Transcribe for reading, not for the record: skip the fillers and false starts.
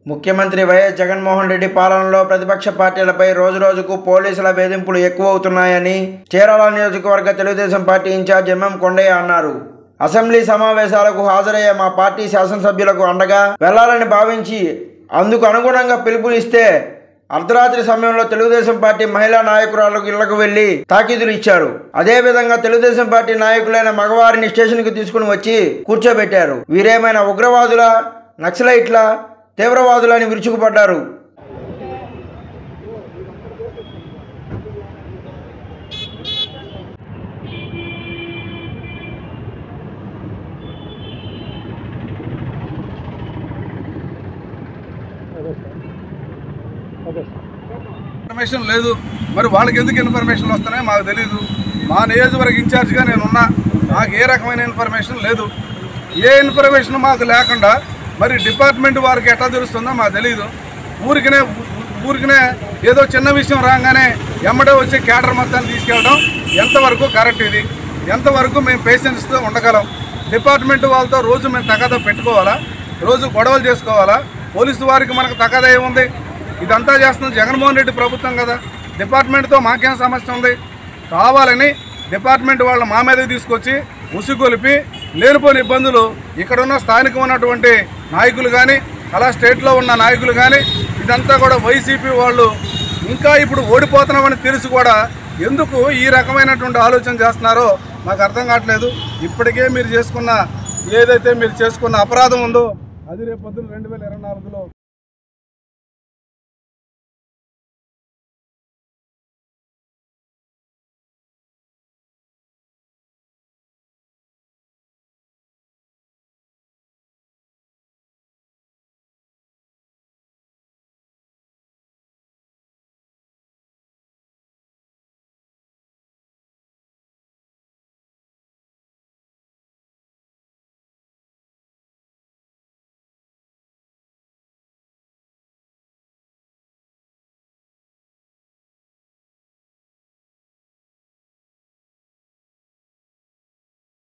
ముఖ్యమంత్రి వైఎస్ జగన్మోహన్ రెడ్డి పాలనలో ప్రతిపక్ష పార్టీలపై రోజురోజుకు పోలీసుల వేధింపులు ఎక్కువవుతున్నాయని చీరాల నియోజకవర్గ Telugu Desam party incharge MM Kondaiah అన్నారు. అసెంబ్లీ సమావేశాలకు హాజరయ్యే మా పార్టీ శాసనసభ్యులకు అండగా వెళ్లాలని భావించి అందుకు అనుగుణంగా పిలుపునిస్తే అర్ధరాత్రి సమయంలో తెలుగుదేశం పార్టీ మహిళా నాయకురాలకు ఇళ్లకు వెళ్లి తాకీదులు ఇచ్చారు. అదేవిధంగా తెలుగుదేశం పార్టీ నాయకులైన మగవారిని స్టేషన్కి తీసుకుని వచ్చి కూర్చోబెట్టారు. వీరేమైనా ఉగ్రవాదుల, నక్సలైట్ల, తీవ్రవాదులని విరుచుకుపడ్డారు. ఇన్ఫర్మేషన్ లేదు, మరి వాళ్ళకి ఎందుకు ఇన్ఫర్మేషన్లు వస్తున్నాయో మాకు తెలీదు. మా నియోజకవర్గ ఇన్ఛార్జ్గా నేనున్నా, నాకు ఏ రకమైన ఇన్ఫర్మేషన్ లేదు. ఏ ఇన్ఫర్మేషన్ మాకు లేకుండా మరి డిపార్ట్మెంట్ వారికి ఎట్లా తెలుస్తుందో మాకు తెలీదు. ఊరికనే ఏదో చిన్న విషయం రాగానే ఎమ్మడే వచ్చి క్యాడర్ మొత్తాన్ని తీసుకెళ్ళడం ఎంతవరకు కరెక్ట్? ఇది ఎంతవరకు మేము పేషెన్స్తో ఉండగలం? డిపార్ట్మెంట్ వాళ్ళతో రోజు మేము తగాదా పెట్టుకోవాలా? రోజు గొడవలు చేసుకోవాలా? పోలీసు వారికి మనకు తగాదా ఏముంది? ఇదంతా చేస్తుంది జగన్మోహన్ రెడ్డి ప్రభుత్వం కదా. డిపార్ట్మెంట్తో మాకేం సమస్య ఉంది? కావాలని డిపార్ట్మెంట్ వాళ్ళు మా మీద తీసుకొచ్చి ఉసిగొలిపి లేనిపోని ఇబ్బందులు ఇక్కడున్న స్థానిక ఉన్నటువంటి నాయకులు కానీ, అలా స్టేట్లో ఉన్న నాయకులు కానీ, ఇదంతా కూడా వైసీపీ వాళ్ళు ఇంకా ఇప్పుడు ఓడిపోతున్నామని తెలిసి కూడా ఎందుకు ఈ రకమైనటువంటి ఆలోచన చేస్తున్నారో మాకు అర్థం కావట్లేదు. ఇప్పటికే మీరు చేసుకున్న ఏదైతే మీరు చేసుకున్న అపరాధం ఉందో అది రేపు పొద్దున్న 2024లో